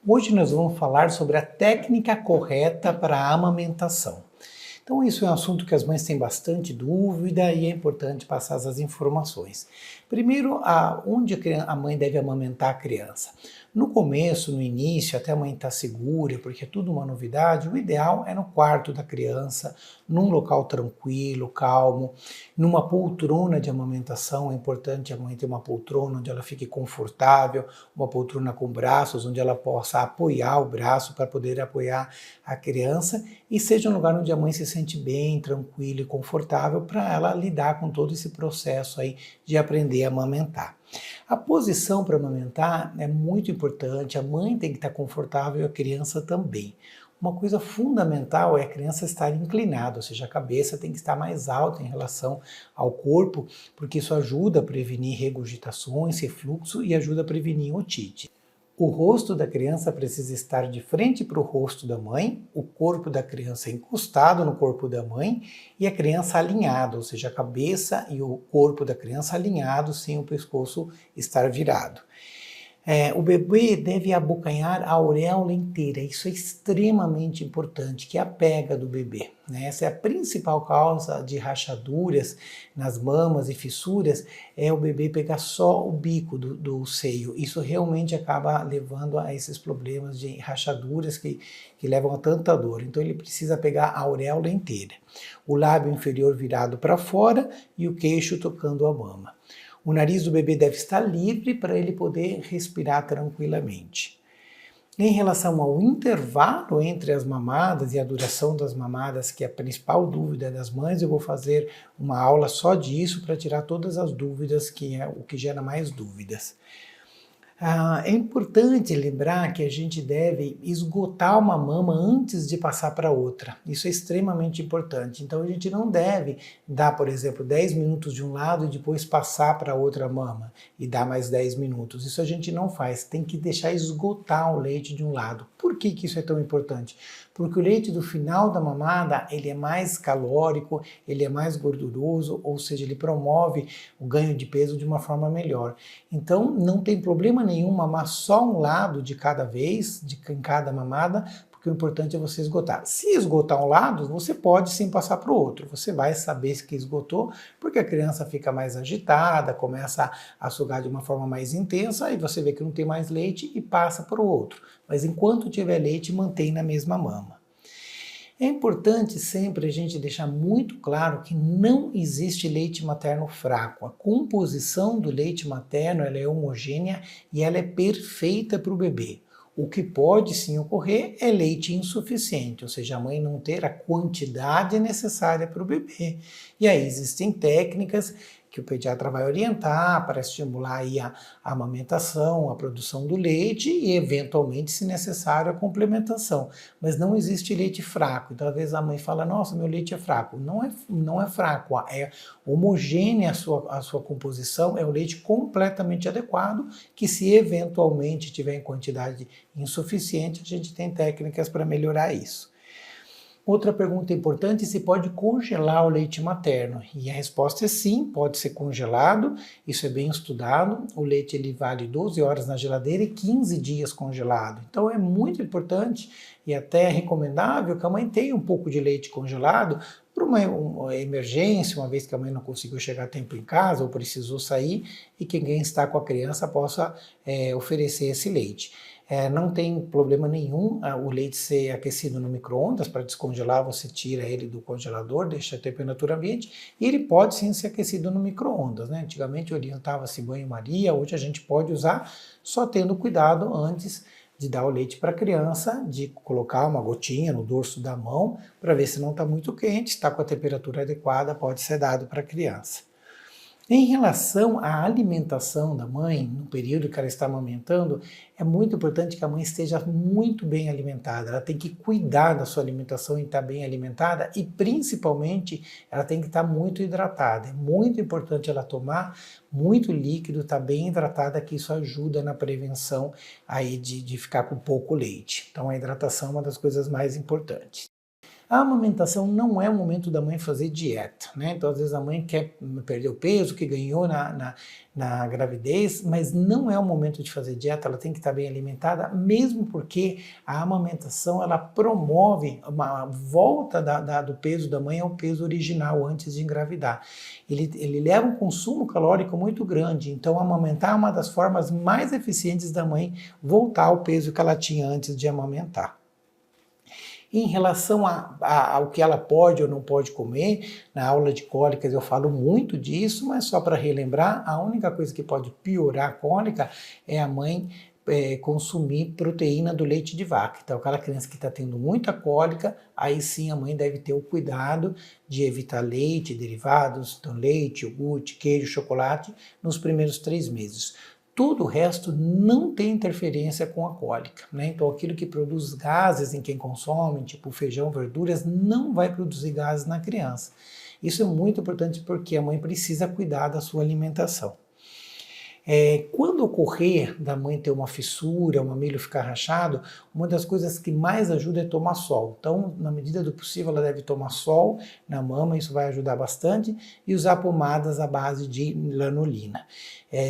Hoje nós vamos falar sobre a técnica correta para a amamentação. Então isso é um assunto que as mães têm bastante dúvida e é importante passar as informações. Primeiro, onde a mãe deve amamentar a criança? No começo, no início, até a mãe estar segura, porque é tudo uma novidade, o ideal é no quarto da criança, num local tranquilo, calmo, numa poltrona de amamentação. É importante a mãe ter uma poltrona onde ela fique confortável, uma poltrona com braços, onde ela possa apoiar o braço para poder apoiar a criança e seja um lugar onde a mãe se sente bem, tranquila e confortável para ela lidar com todo esse processo aí de aprender a amamentar. A posição para amamentar é muito importante, a mãe tem que estar confortável e a criança também. Uma coisa fundamental é a criança estar inclinada, ou seja, a cabeça tem que estar mais alta em relação ao corpo, porque isso ajuda a prevenir regurgitações, refluxo e ajuda a prevenir otite. O rosto da criança precisa estar de frente para o rosto da mãe, o corpo da criança encostado no corpo da mãe e a criança alinhada, ou seja, a cabeça e o corpo da criança alinhados sem o pescoço estar virado. O bebê deve abocanhar a auréola inteira, isso é extremamente importante, que é a pega do bebê, né? Essa é a principal causa de rachaduras nas mamas e fissuras, é o bebê pegar só o bico do seio. Isso realmente acaba levando a esses problemas de rachaduras que levam a tanta dor. Então ele precisa pegar a auréola inteira. O lábio inferior virado para fora e o queixo tocando a mama. O nariz do bebê deve estar livre para ele poder respirar tranquilamente. Em relação ao intervalo entre as mamadas e a duração das mamadas, que é a principal dúvida das mães, eu vou fazer uma aula só disso para tirar todas as dúvidas, que é o que gera mais dúvidas. É importante lembrar que a gente deve esgotar uma mama antes de passar para outra. Isso é extremamente importante. Então a gente não deve dar, por exemplo, 10 minutos de um lado e depois passar para outra mama e dar mais 10 minutos. Isso a gente não faz. Tem que deixar esgotar o leite de um lado. Por que isso é tão importante? Porque o leite do final da mamada, ele é mais calórico, ele é mais gorduroso, ou seja, ele promove o ganho de peso de uma forma melhor. Então, não tem problema nenhum mamar só um lado de cada vez, em cada mamada, porque o importante é você esgotar. Se esgotar um lado, você pode sim passar para o outro. Você vai saber que esgotou, porque a criança fica mais agitada, começa a sugar de uma forma mais intensa, aí você vê que não tem mais leite e passa para o outro. Mas enquanto tiver leite, mantém na mesma mama. É importante sempre a gente deixar muito claro que não existe leite materno fraco. A composição do leite materno ela é homogênea e ela é perfeita para o bebê. O que pode sim ocorrer é leite insuficiente, ou seja, a mãe não ter a quantidade necessária para o bebê. E aí existem técnicas que o pediatra vai orientar para estimular aí a amamentação, a produção do leite e, eventualmente, se necessário, a complementação. Mas não existe leite fraco. Então, às vezes a mãe fala, nossa, meu leite é fraco. Não é fraco, é homogênea a sua composição, é o leite completamente adequado, que se eventualmente tiver em quantidade insuficiente, a gente tem técnicas para melhorar isso. Outra pergunta importante, se pode congelar o leite materno? E a resposta é sim, pode ser congelado, isso é bem estudado. O leite ele vale 12 horas na geladeira e 15 dias congelado. Então é muito importante e até recomendável que a mãe tenha um pouco de leite congelado para uma emergência, uma vez que a mãe não conseguiu chegar a tempo em casa ou precisou sair e que quem está com a criança possa oferecer esse leite. Não tem problema nenhum o leite ser aquecido no micro-ondas. Para descongelar, você tira ele do congelador, deixa a temperatura ambiente, e ele pode sim ser aquecido no micro-ondas, né? Antigamente orientava-se banho-maria, hoje a gente pode usar, só tendo cuidado antes de dar o leite para a criança, de colocar uma gotinha no dorso da mão, para ver se não está muito quente, está com a temperatura adequada, pode ser dado para a criança. Em relação à alimentação da mãe, no período que ela está amamentando, é muito importante que a mãe esteja muito bem alimentada. Ela tem que cuidar da sua alimentação e estar bem alimentada e, principalmente, ela tem que estar muito hidratada. É muito importante ela tomar muito líquido, estar bem hidratada, que isso ajuda na prevenção aí de ficar com pouco leite. Então, a hidratação é uma das coisas mais importantes. A amamentação não é o momento da mãe fazer dieta, né? Então, às vezes a mãe quer perder o peso que ganhou na gravidez, mas não é o momento de fazer dieta, ela tem que estar bem alimentada, mesmo porque a amamentação, ela promove uma volta do peso da mãe ao peso original antes de engravidar. Ele leva um consumo calórico muito grande, então amamentar é uma das formas mais eficientes da mãe voltar ao peso que ela tinha antes de amamentar. Em relação ao que ela pode ou não pode comer, na aula de cólicas eu falo muito disso, mas só para relembrar, a única coisa que pode piorar a cólica é a mãe consumir proteína do leite de vaca. Então, aquela criança que está tendo muita cólica, aí sim a mãe deve ter o cuidado de evitar leite, derivados, então leite, iogurte, queijo, chocolate, nos primeiros 3 meses. Todo o resto não tem interferência com a cólica, né? Então aquilo que produz gases em quem consome, tipo feijão, verduras, não vai produzir gases na criança. Isso é muito importante porque a mãe precisa cuidar da sua alimentação. Quando ocorrer da mãe ter uma fissura, o mamilo ficar rachado, uma das coisas que mais ajuda é tomar sol. Então, na medida do possível, ela deve tomar sol na mama, isso vai ajudar bastante, e usar pomadas à base de lanolina.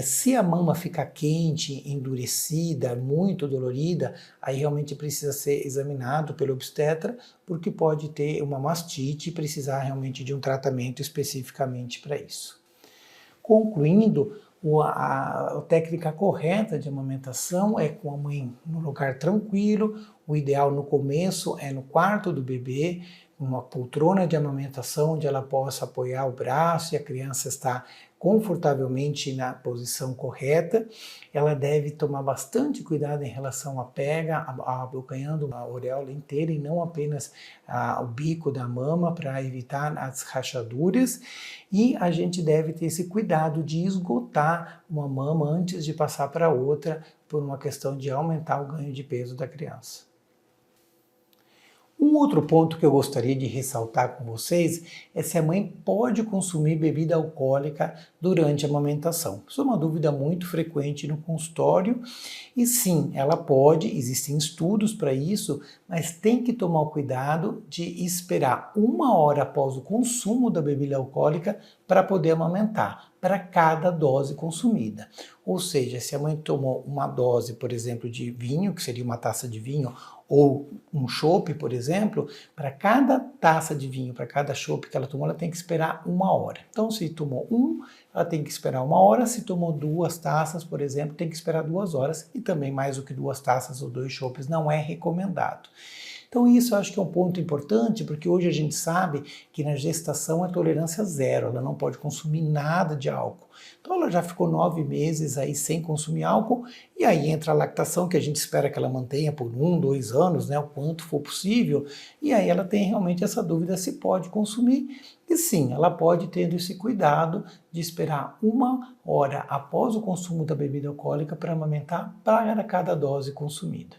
Se a mama ficar quente, endurecida, muito dolorida, aí realmente precisa ser examinado pelo obstetra, porque pode ter uma mastite e precisar realmente de um tratamento especificamente para isso. Concluindo, a técnica correta de amamentação é com a mãe no lugar tranquilo, o ideal no começo é no quarto do bebê, uma poltrona de amamentação onde ela possa apoiar o braço e a criança está confortavelmente na posição correta. Ela deve tomar bastante cuidado em relação à pega, abocanhando a auréola inteira e não apenas o bico da mama para evitar as rachaduras. E a gente deve ter esse cuidado de esgotar uma mama antes de passar para outra, por uma questão de aumentar o ganho de peso da criança. Um outro ponto que eu gostaria de ressaltar com vocês é se a mãe pode consumir bebida alcoólica durante a amamentação. Isso é uma dúvida muito frequente no consultório e sim, ela pode, existem estudos para isso, mas tem que tomar o cuidado de esperar 1 hora após o consumo da bebida alcoólica para poder amamentar, para cada dose consumida. Ou seja, se a mãe tomou uma dose, por exemplo, de vinho, que seria uma taça de vinho, ou um chopp, por exemplo, para cada taça de vinho, para cada chopp que ela tomou, ela tem que esperar 1 hora. Então, se tomou ela tem que esperar 1 hora. Se tomou 2 taças, por exemplo, tem que esperar 2 horas. E também mais do que 2 taças ou 2 chopps não é recomendado. Então isso eu acho que é um ponto importante, porque hoje a gente sabe que na gestação é tolerância zero, ela não pode consumir nada de álcool. Então ela já ficou 9 meses aí sem consumir álcool, e aí entra a lactação, que a gente espera que ela mantenha por 1, 2 anos, né, o quanto for possível, e aí ela tem realmente essa dúvida se pode consumir, e sim, ela pode ter esse cuidado de esperar 1 hora após o consumo da bebida alcoólica para amamentar para cada dose consumida.